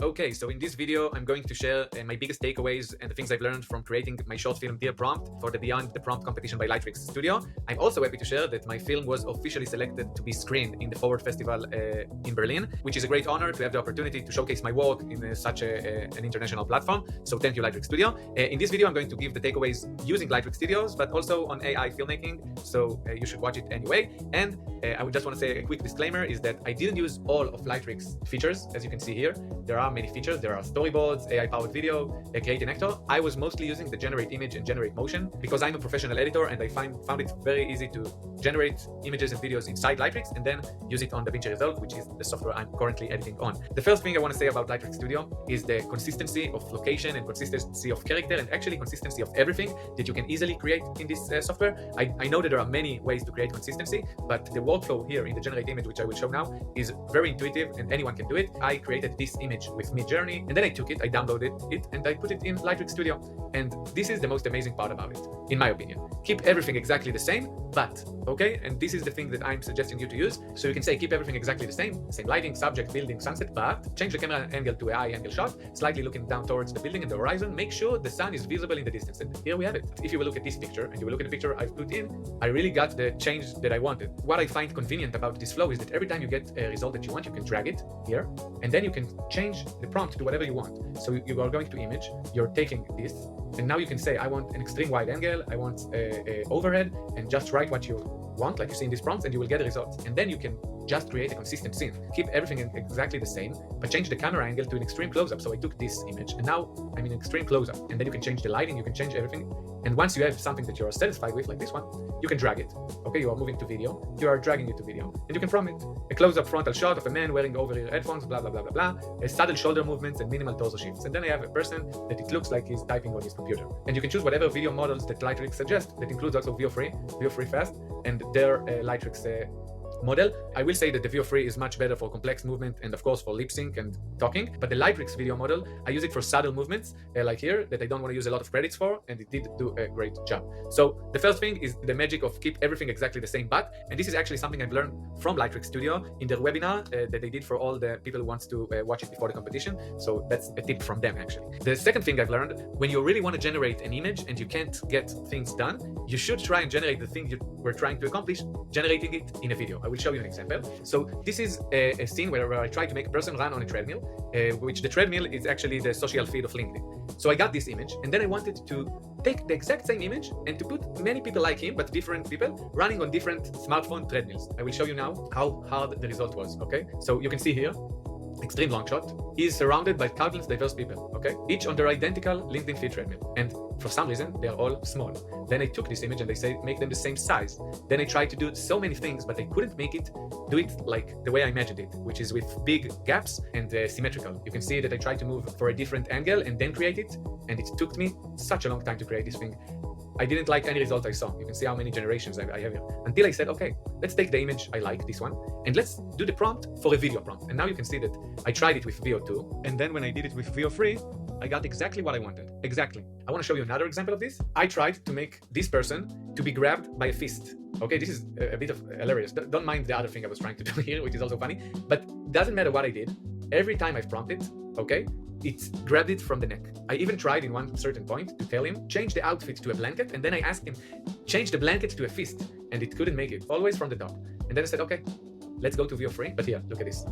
Okay, so in this video, I'm going to share my biggest takeaways and the things I've learned from creating my short film Dear Prompt for the Beyond the Prompt competition by LTX Studio. I'm also happy to share that my film was officially selected to be screened in the Forward Festival in Berlin, which is a great honor to have the opportunity to showcase my work in such an international platform. So thank you, LTX Studio. In this video, I'm going to give the takeaways using LTX Studios, but also on AI filmmaking. So you should watch it anyway. And I would just want to say a quick disclaimer is that I didn't use all of LTX features, as you can see here. There are many features. There are storyboards, AI-powered video, create an actor. I was mostly using the generate image and generate motion because I'm a professional editor and I found it very easy to generate images and videos inside LTX and then use it on DaVinci Resolve, which is the software I'm currently editing on. The first thing I want to say about LTX Studio is the consistency of location and consistency of character and actually consistency of everything that you can easily create in this software. I know that there are many ways to create consistency, but the workflow here in the generate image, which I will show now, is very intuitive and anyone can do it. I created this image with Midjourney and then I took it, I downloaded it and I put it in LTX Studio. And this is the most amazing part about it, in my opinion. Keep everything exactly the same, but, okay? And this is the thing that I'm suggesting you to use. So you can say, keep everything exactly the same lighting, subject, building, sunset, but change the camera angle to a high angle shot, slightly looking down towards the building and the horizon, make sure the sun is visible in the distance. And here we have it. If you will look at this picture and you will look at the picture I've put in, I really got the change that I wanted. What I find convenient about this flow is that every time you get a result that you want, you can drag it here, and then you can change the prompt to whatever you want. So you are going to image, you're taking this, and now you can say, I want an extreme wide angle, I want a overhead, and just write what you want, like you see in these prompts, and you will get a result. And then you can just create a consistent scene. Keep everything exactly the same, but change the camera angle to an extreme close-up. So I took this image, and now I'm in extreme close-up. And then you can change the lighting, you can change everything. And once you have something that you're satisfied with, like this one, you can drag it. Okay, you are moving to video, you are dragging it to video, and you can prompt it. A close-up frontal shot of a man wearing over-ear headphones, blah, blah, blah, blah, blah, a subtle shoulder movements and minimal torso shifts. And then I have a person that it looks like he's typing on his computer. And you can choose whatever video models that LTX suggests. That includes also VO3 Fast, and their LTX model. I will say that the VO3 is much better for complex movement and of course for lip sync and talking, but the LTX video model, I use it for subtle movements like here that I don't want to use a lot of credits for, and it did do a great job. So the first thing is the magic of keep everything exactly the same, and this is actually something I've learned from LTX Studio in their webinar that they did for all the people who wants to watch it before the competition. So that's a tip from them actually. The second thing I've learned, when you really want to generate an image and you can't get things done, you should try and generate the thing you were trying to accomplish, generating it in a video. I will show you an example. So this is a scene where I try to make a person run on a treadmill, which the treadmill is actually the social feed of LinkedIn. So I got this image, and then I wanted to take the exact same image and to put many people like him, but different people running on different smartphone treadmills. I will show you now how hard the result was, okay? So you can see here, extreme long shot. He is surrounded by countless diverse people, okay? Each on their identical LinkedIn feed treadmill. And for some reason, they are all small. Then I took this image and I say, make them the same size. Then I tried to do so many things, but I couldn't do it like the way I imagined it, which is with big gaps and symmetrical. You can see that I tried to move for a different angle and then create it. And it took me such a long time to create this thing. I didn't like any result I saw. You can see how many generations I have here. Until I said, okay, let's take the image I like, this one, and let's do the prompt for a video prompt. And now you can see that I tried it with VO2. And then when I did it with VO3, I got exactly what I wanted. Exactly. I want to show you another example of this. I tried to make this person to be grabbed by a fist. Okay, this is a bit of hilarious. Don't mind the other thing I was trying to do here, which is also funny. But doesn't matter what I did. Every time I've prompted, okay, it grabbed it from the neck. I even tried in one certain point to tell him, change the outfit to a blanket, and then I asked him, change the blanket to a fist, and it couldn't make it, always from the top. And then I said, okay, let's go to VO3, but here, look at this.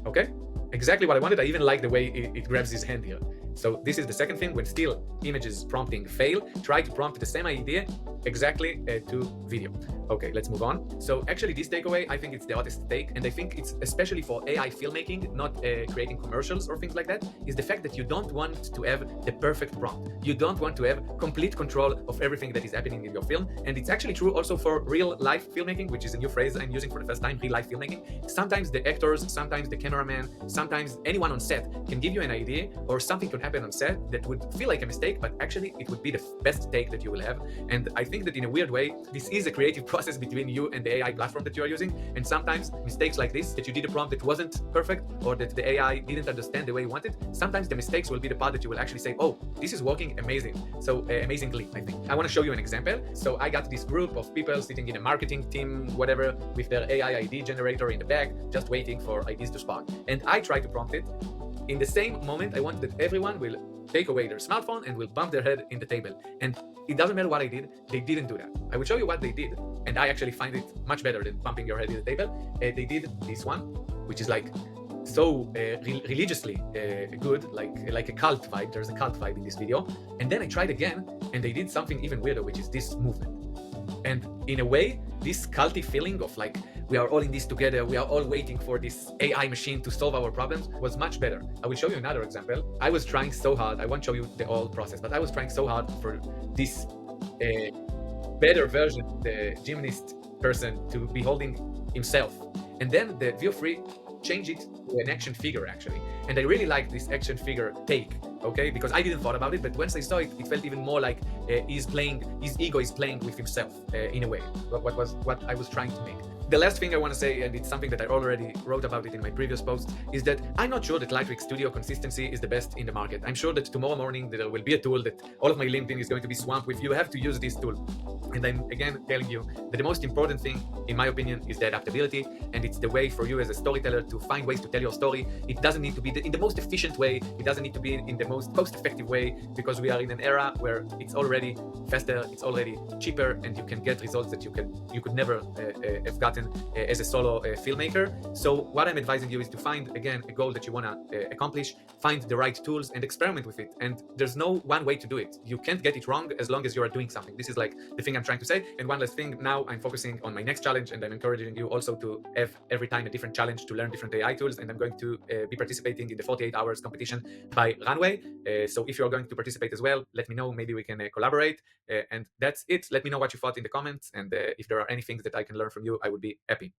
Okay, exactly what I wanted. I even like the way it grabs his hand here. So this is the second thing. When still images prompting fail, try to prompt the same idea exactly to video. Okay, let's move on. So actually this takeaway, I think it's the hottest take, and I think it's especially for AI filmmaking, not creating commercials or things like that, is the fact that you don't want to have the perfect prompt. You don't want to have complete control of everything that is happening in your film. And it's actually true also for real life filmmaking, which is a new phrase I'm using for the first time, real life filmmaking. Sometimes the actors, sometimes the cameraman, sometimes anyone on set can give you an idea, or something can happen on set that would feel like a mistake, but actually it would be the best take that you will have. And I think that in a weird way, this is a creative process between you and the AI platform that you are using. And sometimes mistakes like this, that you did a prompt that wasn't perfect, or that the AI didn't understand the way you wanted, sometimes the mistakes will be the part that you will actually say, oh, this is working amazing. So amazingly, I think. I want to show you an example. So I got this group of people sitting in a marketing team, whatever, with their AI ID generator in the back, just waiting for ideas to spark. And I try to prompt it in the same moment, I want that everyone will take away their smartphone and will bump their head in the table. And it doesn't matter what I did, they didn't do that. I will show you what they did, and I actually find it much better than bumping your head in the table. They did this one, which is like so religiously good, like a cult vibe. There's a cult vibe in this video. And then I tried again, and they did something even weirder, which is this movement. And in a way, this culty feeling of like, we are all in this together, we are all waiting for this AI machine to solve our problems, was much better. I will show you another example. I was trying so hard, I won't show you the whole process, but I was trying so hard for this better version, the gymnast person, to be holding himself. And then the View Free changed it to an action figure, actually. And I really like this action figure take, okay? Because I didn't thought about it, but once I saw it, it felt even more like his ego is playing with himself in a way, what I was trying to make. The last thing I want to say, and it's something that I already wrote about it in my previous post, is that I'm not sure that LTX Studio consistency is the best in the market. I'm sure that tomorrow morning there will be a tool that all of my LinkedIn is going to be swamped with. You have to use this tool. And I'm again telling you that the most important thing, in my opinion, is the adaptability, and it's the way for you as a storyteller to find ways to tell your story. It doesn't need to be in the most efficient way. It doesn't need to be in the most cost-effective way, because we are in an era where it's already faster, it's already cheaper, and you can get results that you could never have gotten as a solo filmmaker. So what I'm advising you is to find, again, a goal that you want to accomplish, find the right tools and experiment with it. And there's no one way to do it. You can't get it wrong as long as you are doing something. This is like the thing I'm trying to say. And one last thing, now I'm focusing on my next challenge, and I'm encouraging you also to have every time a different challenge to learn different AI tools. And I'm going to be participating in the 48 hours competition by Runway. So if you're going to participate as well, let me know. Maybe we can collaborate. And that's it. Let me know what you thought in the comments. And if there are any things that I can learn from you, I would be happy.